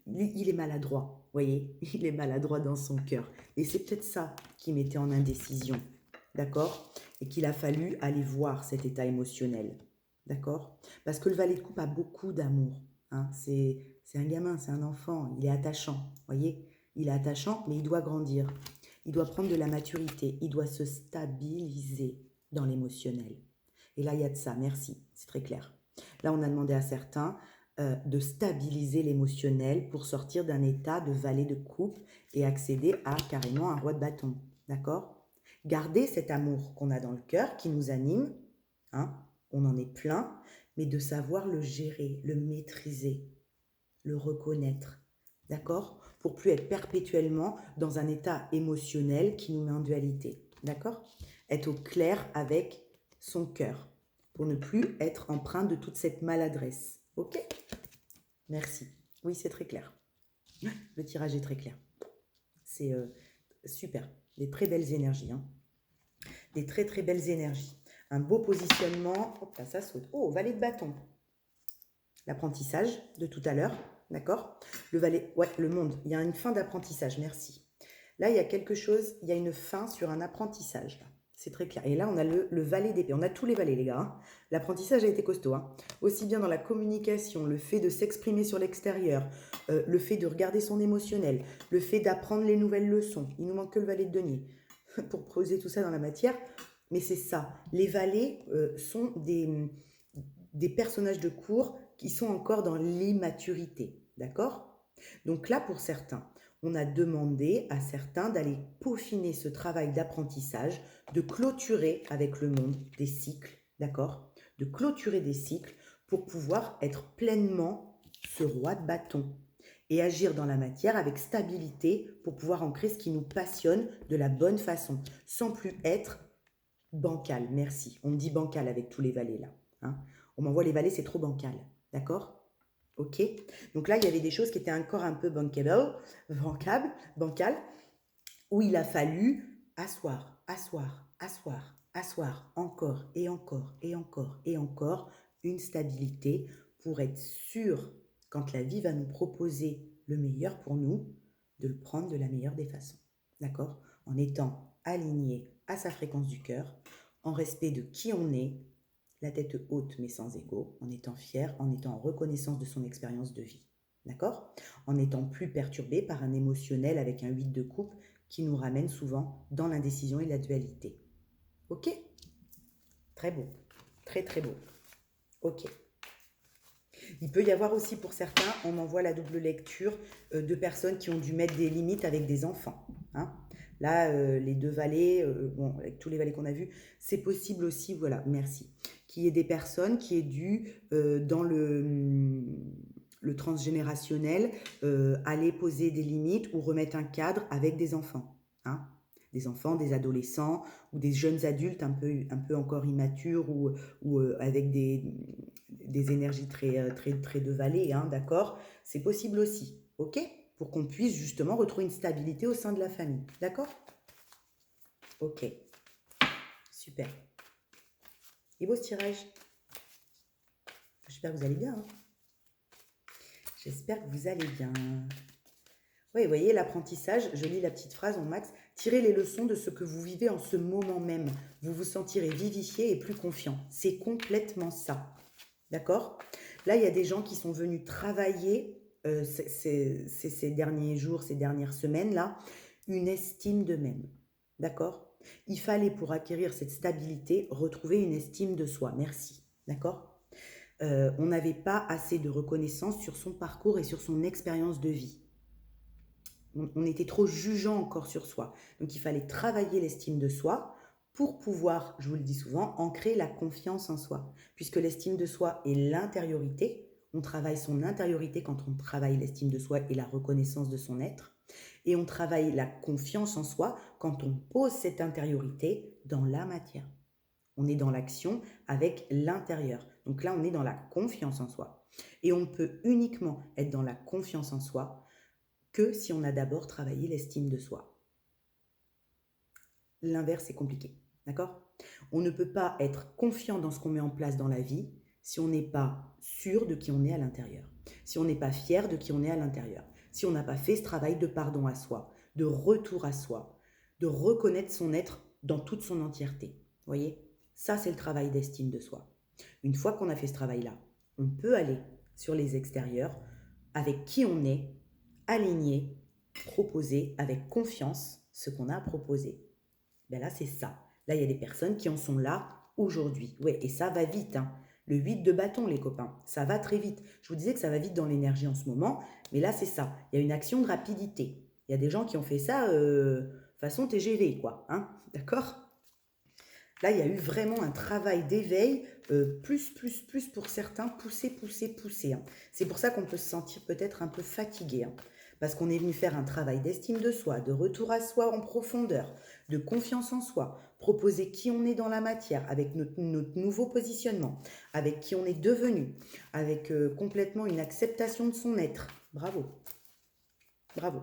il est maladroit, vous voyez, il est maladroit dans son cœur. Et c'est peut-être ça qui mettait en indécision, d'accord? Et qu'il a fallu aller voir cet état émotionnel, d'accord? Parce que le valet de coupe a beaucoup d'amour, hein? C'est un gamin, c'est un enfant, il est attachant, vous voyez? Il est attachant, mais il doit grandir. Il doit prendre de la maturité, il doit se stabiliser dans l'émotionnel. Et là, il y a de ça, merci, c'est très clair. Là, on a demandé à certains de stabiliser l'émotionnel pour sortir d'un état de valet de coupe et accéder à carrément un roi de bâton. D'accord? Gardez cet amour qu'on a dans le cœur, qui nous anime, hein, on en est plein, mais de savoir le gérer, le maîtriser, le reconnaître. D'accord? Pour plus être perpétuellement dans un état émotionnel qui nous met en dualité. D'accord? Être au clair avec son cœur, pour ne plus être empreint de toute cette maladresse. Ok? Merci. Oui, c'est très clair. Le tirage est très clair. C'est super. Des très belles énergies. Hein. Des très très belles énergies. Un beau positionnement. Hop là, ça saute. Oh, valet de bâton. L'apprentissage de tout à l'heure. D'accord? Le valet, ouais, le monde. Il y a une fin d'apprentissage. Merci. Là, il y a quelque chose, il y a une fin sur un apprentissage. Là. C'est très clair. Et là, on a le valet d'épée. On a tous les valets, les gars. Hein. L'apprentissage a été costaud. Hein. Aussi bien dans la communication, le fait de s'exprimer sur l'extérieur, le fait de regarder son émotionnel, le fait d'apprendre les nouvelles leçons. Il nous manque que le valet de denier pour poser tout ça dans la matière. Mais c'est ça. Les valets sont des personnages de cour qui sont encore dans l'immaturité. D'accord? Donc là, pour certains, on a demandé à certains d'aller peaufiner ce travail d'apprentissage, de clôturer avec le monde des cycles, d'accord? De clôturer des cycles pour pouvoir être pleinement ce roi de bâton et agir dans la matière avec stabilité pour pouvoir ancrer ce qui nous passionne de la bonne façon, sans plus être bancal. Merci. On me dit bancal avec tous les valets là. Hein? On m'envoie les valets, c'est trop bancal, d'accord? Ok, donc là, il y avait des choses qui étaient encore un peu bancales, où il a fallu asseoir, encore et encore et encore et encore une stabilité pour être sûr, quand la vie va nous proposer le meilleur pour nous, de le prendre de la meilleure des façons. D'accord? En étant aligné à sa fréquence du cœur, en respect de qui on est, la tête haute mais sans ego, en étant fier, en étant en reconnaissance de son expérience de vie. D'accord? En étant plus perturbé par un émotionnel avec un 8 de coupe qui nous ramène souvent dans l'indécision et la dualité. Ok? Très beau. Très très beau. Ok. Il peut y avoir aussi pour certains, on envoie la double lecture de personnes qui ont dû mettre des limites avec des enfants. Hein? Là, les deux valets, bon, avec tous les valets qu'on a vus, c'est possible aussi, voilà, merci, qu'il y ait des personnes qui aient dû, dans le transgénérationnel, aller poser des limites ou remettre un cadre avec des enfants. Hein? Des enfants, des adolescents ou des jeunes adultes un peu encore immatures ou avec des énergies très de vallée, hein, d'accord? C'est possible aussi, ok? Pour qu'on puisse justement retrouver une stabilité au sein de la famille, d'accord? Ok, super. Et beau ce tirage. J'espère que vous allez bien. Hein. J'espère que vous allez bien. Oui, vous voyez, l'apprentissage, je lis la petite phrase en max. Tirez les leçons de ce que vous vivez en ce moment même. Vous vous sentirez vivifié et plus confiant. C'est complètement ça. D'accord? Là, il y a des gens qui sont venus travailler ces derniers jours, ces dernières semaines-là, une estime d'eux-mêmes. D'accord? Il fallait, pour acquérir cette stabilité, retrouver une estime de soi. Merci, d'accord? On n'avait pas assez de reconnaissance sur son parcours et sur son expérience de vie. On était trop jugeant encore sur soi. Donc, il fallait travailler l'estime de soi pour pouvoir, je vous le dis souvent, ancrer la confiance en soi. Puisque l'estime de soi est l'intériorité, on travaille son intériorité quand on travaille l'estime de soi et la reconnaissance de son être. Et on travaille la confiance en soi quand on pose cette intériorité dans la matière. On est dans l'action avec l'intérieur. Donc là, on est dans la confiance en soi. Et on peut uniquement être dans la confiance en soi que si on a d'abord travaillé l'estime de soi. L'inverse est compliqué, d'accord? On ne peut pas être confiant dans ce qu'on met en place dans la vie si on n'est pas sûr de qui on est à l'intérieur, si on n'est pas fier de qui on est à l'intérieur, si on n'a pas fait ce travail de pardon à soi, de retour à soi, de reconnaître son être dans toute son entièreté. Vous voyez? Ça, c'est le travail d'estime de soi. Une fois qu'on a fait ce travail-là, on peut aller sur les extérieurs avec qui on est, aligné, proposer avec confiance ce qu'on a à proposer. Ben là, c'est ça. Là, il y a des personnes qui en sont là aujourd'hui. Ouais, et ça va vite, hein. Le 8 de bâton, les copains, ça va très vite. Je vous disais que ça va vite dans l'énergie en ce moment, mais là, c'est ça. Il y a une action de rapidité. Il y a des gens qui ont fait ça façon TGV, quoi. Hein, d'accord? Là, il y a eu vraiment un travail d'éveil, plus pour certains, poussé. Hein. C'est pour ça qu'on peut se sentir peut-être un peu fatigué. Hein, parce qu'on est venu faire un travail d'estime de soi, de retour à soi en profondeur, de confiance en soi, proposer qui on est dans la matière, avec notre nouveau positionnement, avec qui on est devenu, avec complètement une acceptation de son être. Bravo. Bravo.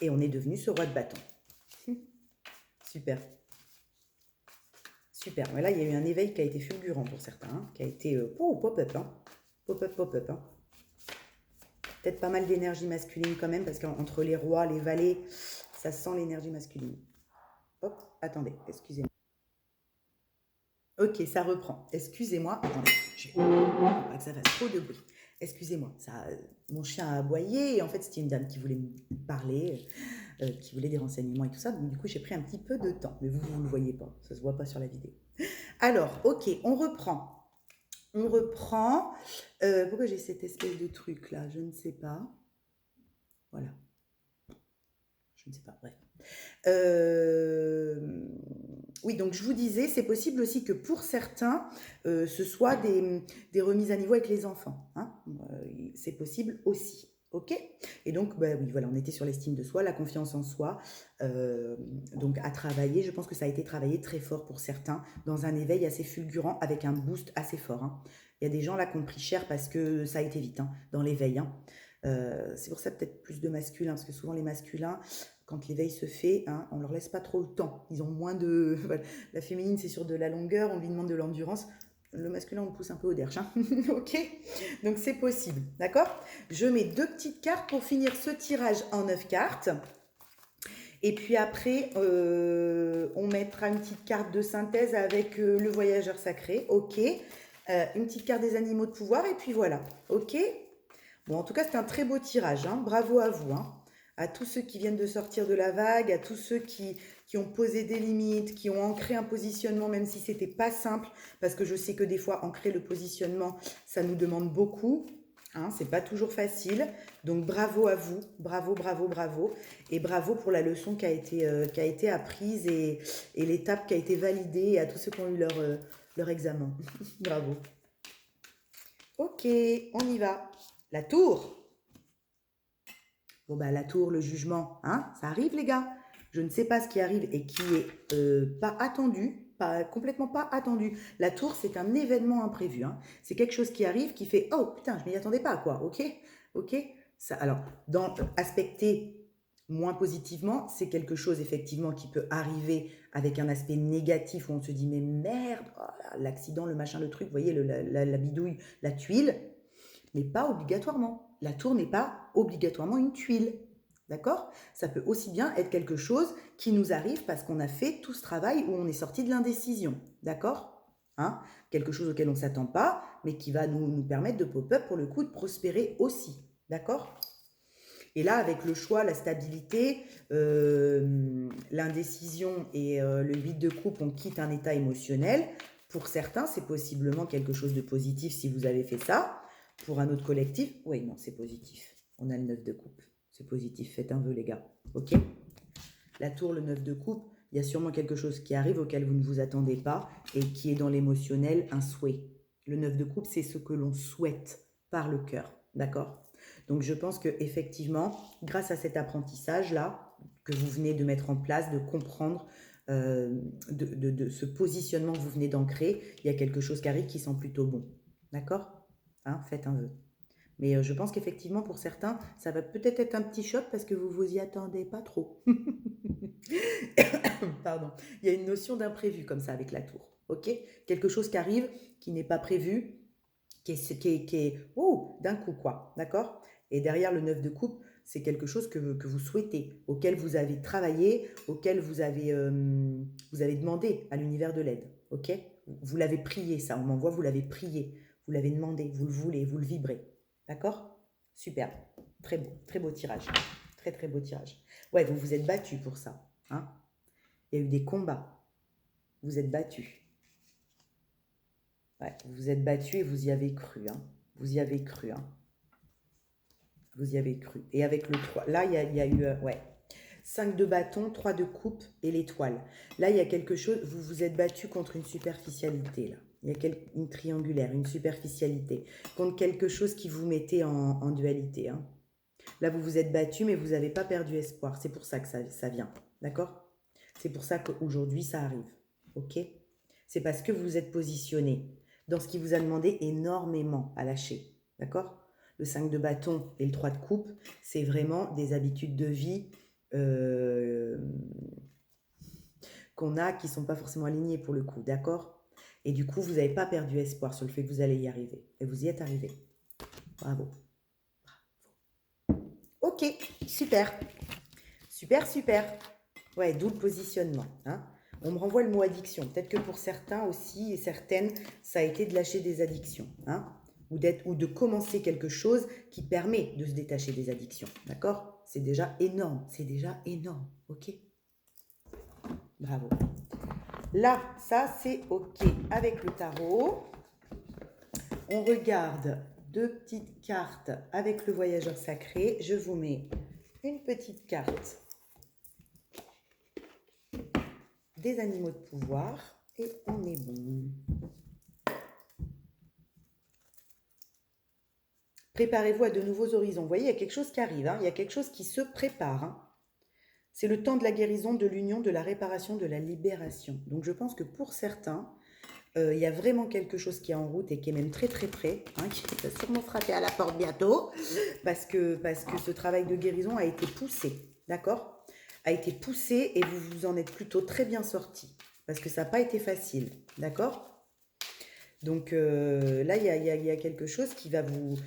Et on est devenu ce roi de bâton. Super. Super. Mais là, il y a eu un éveil qui a été fulgurant pour certains, hein, qui a été pop-up. Hein. Pop-up. Hein. Peut-être pas mal d'énergie masculine quand même, parce qu'entre les rois, les valets, ça sent l'énergie masculine. Hop, attendez, excusez-moi. Ok, ça reprend. Excusez-moi. Attendez, je ne veux pas que ça fasse trop de bruit. Excusez-moi, mon chien a aboyé et en fait, c'était une dame qui voulait me parler, qui voulait des renseignements et tout ça. Donc, du coup, j'ai pris un petit peu de temps. Mais vous ne le voyez pas, ça ne se voit pas sur la vidéo. Alors, ok, on reprend. Pourquoi j'ai cette espèce de truc là? Je ne sais pas. Voilà. Je ne sais pas, bref. Oui, donc je vous disais, c'est possible aussi que pour certains, ce soit des remises à niveau avec les enfants. Hein, c'est possible aussi. Ok? Et donc, bah oui, voilà, on était sur l'estime de soi, la confiance en soi. Donc, à travailler, je pense que ça a été travaillé très fort pour certains, dans un éveil assez fulgurant, avec un boost assez fort. Hein. Il y a des gens là qui ont pris cher parce que ça a été vite, hein, dans l'éveil. Hein. C'est pour ça peut-être plus de masculins, parce que souvent les masculins, quand l'éveil se fait, hein, on leur laisse pas trop le temps. Ils ont moins de... Voilà. La féminine, c'est sur de la longueur, on lui demande de l'endurance. Le masculin, on le pousse un peu au derche. Hein. Ok? Donc c'est possible, d'accord? Je mets 2 petites cartes pour finir ce tirage en 9 cartes. Et puis après, on mettra une petite carte de synthèse avec le voyageur sacré. Ok? Une petite carte des animaux de pouvoir. Et puis voilà. Ok? Bon, en tout cas, c'est un très beau tirage. Hein. Bravo à vous. Hein. À tous ceux qui viennent de sortir de la vague, à tous ceux qui ont posé des limites, qui ont ancré un positionnement, même si ce n'était pas simple, parce que je sais que des fois, ancrer le positionnement, ça nous demande beaucoup. Hein, c'est pas toujours facile. Donc, bravo à vous. Bravo. Et bravo pour la leçon qui a été apprise et l'étape qui a été validée, et à tous ceux qui ont eu leur examen. Bravo. Ok, on y va. La tour. Bon, bah, la tour, le jugement, hein, ça arrive, les gars. Je ne sais pas ce qui arrive et qui est pas attendu, complètement pas attendu. La tour, c'est un événement imprévu. Hein. C'est quelque chose qui arrive, qui fait « Oh, putain, je m'y attendais pas, quoi. » Ok. Ça, alors, aspecté moins positivement, c'est quelque chose, effectivement, qui peut arriver avec un aspect négatif où on se dit « Mais merde, oh, l'accident, le machin, le truc, vous voyez, la bidouille, la tuile. » Mais pas obligatoirement. La tour n'est pas obligatoirement une tuile. D'accord? Ça peut aussi bien être quelque chose qui nous arrive parce qu'on a fait tout ce travail où on est sorti de l'indécision. D'accord? Hein? Quelque chose auquel on ne s'attend pas, mais qui va nous permettre de pop-up pour le coup, de prospérer aussi. D'accord? Et là, avec le choix, la stabilité, l'indécision et le 8 de coupe, on quitte un état émotionnel. Pour certains, c'est possiblement quelque chose de positif si vous avez fait ça. Pour un autre collectif, oui, non, c'est positif. On a le 9 de coupe. C'est positif. Faites un vœu, les gars. OK? La tour, le 9 de coupe, il y a sûrement quelque chose qui arrive auquel vous ne vous attendez pas et qui est dans l'émotionnel, un souhait. Le 9 de coupe, c'est ce que l'on souhaite par le cœur. D'accord? Donc, je pense qu'effectivement, grâce à cet apprentissage-là, que vous venez de mettre en place, de comprendre, de ce positionnement que vous venez d'ancrer, il y a quelque chose qui arrive qui sent plutôt bon. D'accord? Hein, faites un vœu. Mais je pense qu'effectivement, pour certains, ça va peut-être être un petit choc parce que vous vous y attendez pas trop. Pardon. Il y a une notion d'imprévu comme ça avec la tour. OK? Quelque chose qui arrive, qui n'est pas prévu, qui est d'un coup, quoi. D'accord? Et derrière le 9 de coupe, c'est quelque chose que vous souhaitez, auquel vous avez travaillé, auquel vous avez demandé à l'univers de l'aide. OK? Vous l'avez prié, ça. On m'envoie, vous l'avez prié. Vous l'avez demandé, vous le voulez, vous le vibrez. D'accord? Super. Très beau tirage. Très beau tirage. Ouais, vous vous êtes battu pour ça. Hein? Il y a eu des combats. Vous êtes battu. Ouais, vous vous êtes battu et vous y avez cru. Hein? Vous y avez cru. Hein? Vous y avez cru. Et avec le 3, là, il y a eu... ouais. 5 de bâton, 3 de coupe et l'étoile. Là, il y a quelque chose... Vous vous êtes battu contre une superficialité, là. Il y a une triangulaire, une superficialité. Contre quelque chose qui vous mettait en dualité. Hein. Là, vous vous êtes battu, mais vous n'avez pas perdu espoir. C'est pour ça que ça vient. D'accord? C'est pour ça qu'aujourd'hui, ça arrive. OK? C'est parce que vous vous êtes positionné dans ce qui vous a demandé énormément à lâcher. D'accord? Le 5 de bâton et le 3 de coupe, c'est vraiment des habitudes de vie qu'on a qui ne sont pas forcément alignées pour le coup. D'accord? Et du coup, vous n'avez pas perdu espoir sur le fait que vous allez y arriver. Et vous y êtes arrivé. Bravo. Ok, super. Super. Ouais, d'où le positionnement. Hein. On me renvoie le mot addiction. Peut-être que pour certains aussi et certaines, ça a été de lâcher des addictions. Hein, ou de commencer quelque chose qui permet de se détacher des addictions. D'accord? C'est déjà énorme. Ok? Bravo. Là, ça, c'est ok. Avec le tarot, on regarde 2 petites cartes avec le voyageur sacré. Je vous mets une petite carte des animaux de pouvoir et on est bon. Préparez-vous à de nouveaux horizons. Vous voyez, il y a quelque chose qui arrive, hein, il y a quelque chose qui se prépare. Hein. C'est le temps de la guérison, de l'union, de la réparation, de la libération. Donc je pense que pour certains, il y a vraiment quelque chose qui est en route et qui est même très près, hein, qui va sûrement frapper à la porte bientôt, parce que ce travail de guérison a été poussé, d'accord? A été poussé et vous vous en êtes plutôt très bien sorti, parce que ça n'a pas été facile, d'accord? Donc là, il y a quelque chose qui va vous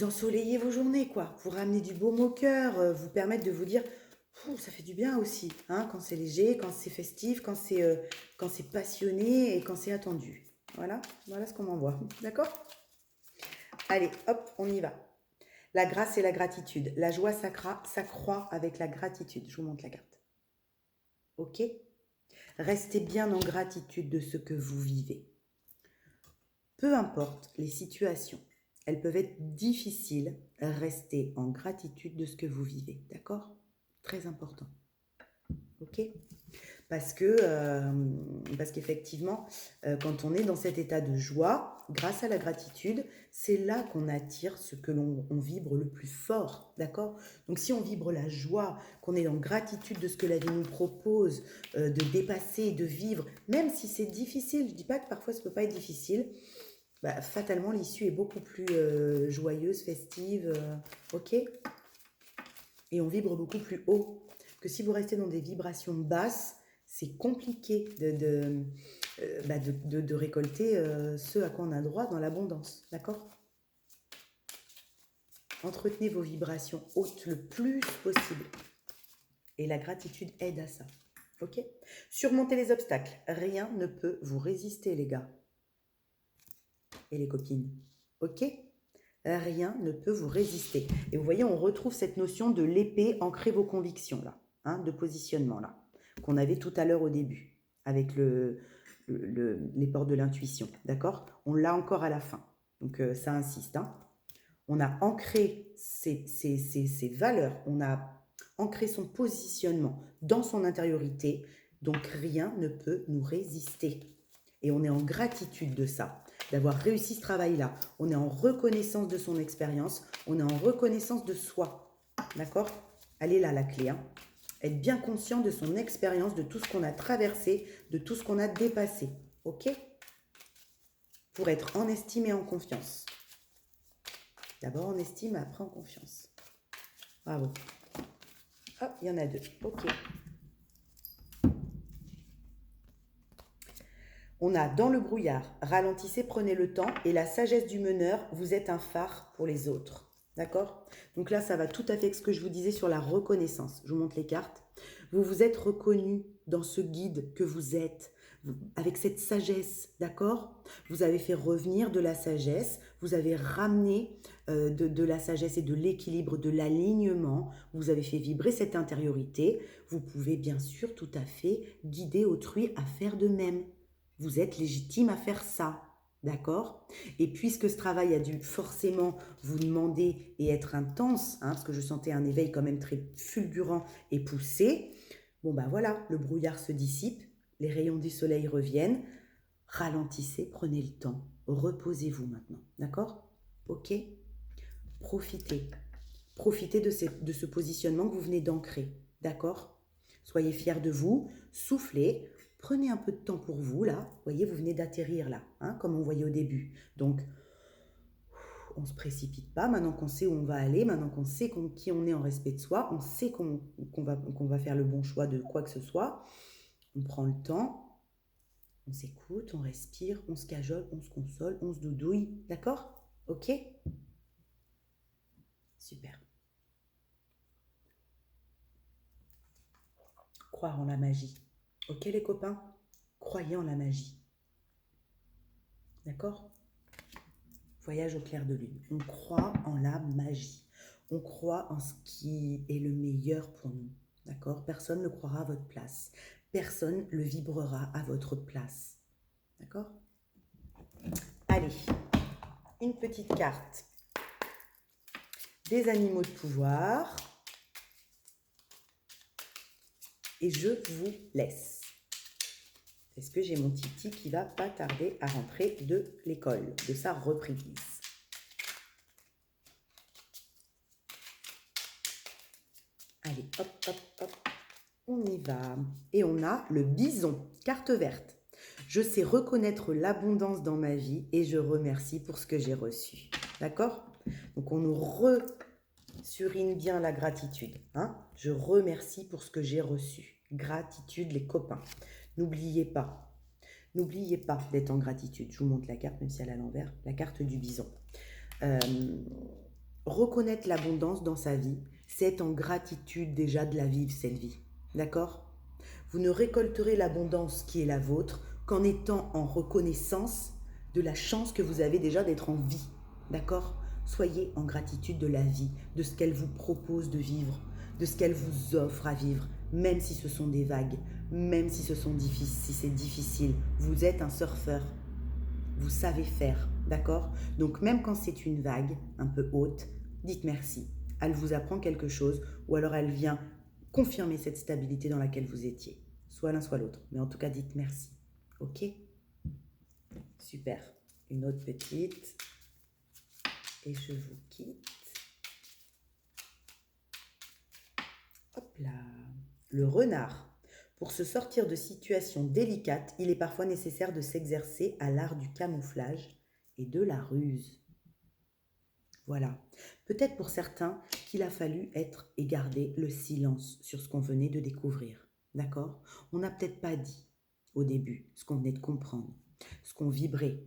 ensoleiller vos journées, quoi, vous ramener du baume au cœur, vous permettre de vous dire, ça fait du bien aussi, hein, quand c'est léger, quand c'est festif, quand c'est passionné et quand c'est attendu. Voilà ce qu'on m'envoie, d'accord? Allez, hop, on y va. La grâce et la gratitude. La joie s'accroît avec la gratitude. Je vous montre la carte. Ok? Restez bien en gratitude de ce que vous vivez. Peu importe les situations, elles peuvent être difficiles. Restez en gratitude de ce que vous vivez. D'accord? Très important. Ok? Parce qu'effectivement, quand on est dans cet état de joie, grâce à la gratitude, c'est là qu'on attire ce que l'on vibre le plus fort, d'accord? Donc si on vibre la joie, qu'on est en gratitude de ce que la vie nous propose, de dépasser, de vivre, même si c'est difficile, je ne dis pas que parfois ça ne peut pas être difficile, bah, fatalement l'issue est beaucoup plus joyeuse, festive, ok? Et on vibre beaucoup plus haut que si vous restez dans des vibrations basses, c'est compliqué de récolter ce à quoi on a droit dans l'abondance. D'accord? Entretenez vos vibrations hautes le plus possible. Et la gratitude aide à ça. Ok? Surmontez les obstacles. Rien ne peut vous résister, les gars. Et les copines. Ok? Rien ne peut vous résister. Et vous voyez, on retrouve cette notion de l'épée, ancrer vos convictions, là, hein, de positionnement, là, qu'on avait tout à l'heure au début, avec les portes de l'intuition, d'accord? On l'a encore à la fin, donc ça insiste, hein. On a ancré ses valeurs, on a ancré son positionnement dans son intériorité, donc rien ne peut nous résister. Et on est en gratitude de ça, d'avoir réussi ce travail-là. On est en reconnaissance de son expérience, on est en reconnaissance de soi, d'accord? Elle est là, la clé, hein. Être bien conscient de son expérience, de tout ce qu'on a traversé, de tout ce qu'on a dépassé, ok? Pour être en estime et en confiance. D'abord en estime, après en confiance. Bravo. Hop, il y en a deux. Ok. On a dans le brouillard, ralentissez, prenez le temps, et la sagesse du meneur, vous êtes un phare pour les autres. D'accord? Donc là, ça va tout à fait avec ce que je vous disais sur la reconnaissance. Je vous montre les cartes. Vous vous êtes reconnu dans ce guide que vous êtes, avec cette sagesse, d'accord? Vous avez fait revenir de la sagesse, vous avez ramené de la sagesse et de l'équilibre, de l'alignement, vous avez fait vibrer cette intériorité. Vous pouvez bien sûr tout à fait guider autrui à faire de même. Vous êtes légitime à faire ça, d'accord? Et puisque ce travail a dû forcément vous demander et être intense, hein, parce que je sentais un éveil quand même très fulgurant et poussé, bon ben voilà, le brouillard se dissipe, les rayons du soleil reviennent, ralentissez, prenez le temps, reposez-vous maintenant, d'accord? Ok? Profitez. Profitez de ce positionnement que vous venez d'ancrer, d'accord? Soyez fiers de vous, soufflez, prenez un peu de temps pour vous, là. Vous voyez, vous venez d'atterrir, là, hein, comme on voyait au début. Donc, on ne se précipite pas. Maintenant qu'on sait où on va aller, maintenant qu'on sait qui on est en respect de soi, on sait qu'on va faire le bon choix de quoi que ce soit. On prend le temps, on s'écoute, on respire, on se cajole, on se console, on se doudouille, d'accord? Ok? Super. Croire en la magie. Ok les copains? Croyez en la magie. D'accord? Voyage au clair de lune. On croit en la magie. On croit en ce qui est le meilleur pour nous. D'accord? Personne ne croira à votre place. Personne le vibrera à votre place. D'accord? Allez, une petite carte. Des animaux de pouvoir. Et je vous laisse. Est-ce que j'ai mon titi qui va pas tarder à rentrer de l'école, de sa reprise? Allez, hop, hop, hop, on y va. Et on a le bison, carte verte. Je sais reconnaître l'abondance dans ma vie et je remercie pour ce que j'ai reçu. D'accord? Donc on nous surligne bien la gratitude. Hein? Je remercie pour ce que j'ai reçu. Gratitude les copains. N'oubliez pas d'être en gratitude. Je vous montre la carte, même si elle est à l'envers. La carte du bison. Reconnaître l'abondance dans sa vie, c'est être en gratitude déjà de la vivre, cette vie. D'accord? Vous ne récolterez l'abondance qui est la vôtre qu'en étant en reconnaissance de la chance que vous avez déjà d'être en vie. D'accord? Soyez en gratitude de la vie, de ce qu'elle vous propose de vivre, de ce qu'elle vous offre à vivre, même si ce sont des vagues, même si si c'est difficile. Vous êtes un surfeur. Vous savez faire, d'accord? Donc même quand c'est une vague un peu haute, dites merci. Elle vous apprend quelque chose ou alors elle vient confirmer cette stabilité dans laquelle vous étiez. Soit l'un, soit l'autre. Mais en tout cas, dites merci. Ok? Super. Une autre petite. Et je vous quitte. Hop là. Le renard. Pour se sortir de situations délicates, il est parfois nécessaire de s'exercer à l'art du camouflage et de la ruse. Voilà. Peut-être pour certains qu'il a fallu être et garder le silence sur ce qu'on venait de découvrir. D'accord? On n'a peut-être pas dit au début ce qu'on venait de comprendre, ce qu'on vibrait,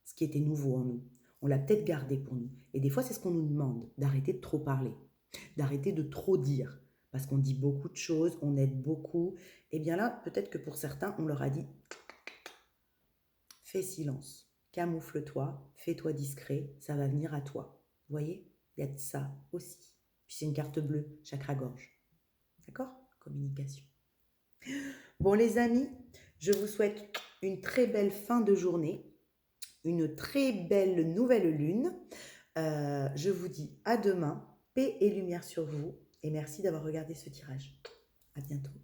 ce qui était nouveau en nous. On l'a peut-être gardé pour nous. Et des fois, c'est ce qu'on nous demande, d'arrêter de trop parler, d'arrêter de trop dire. Parce qu'on dit beaucoup de choses, on aide beaucoup. Et bien là, peut-être que pour certains, on leur a dit, fais silence. camoufle-toi, fais-toi discret, ça va venir à toi. Vous voyez, il y a de ça aussi. Puis c'est une carte bleue, chakra-gorge. D'accord? Communication. Bon les amis, je vous souhaite une très belle fin de journée, une très belle nouvelle lune. Je vous dis à demain, paix et lumière sur vous et merci d'avoir regardé ce tirage. À bientôt.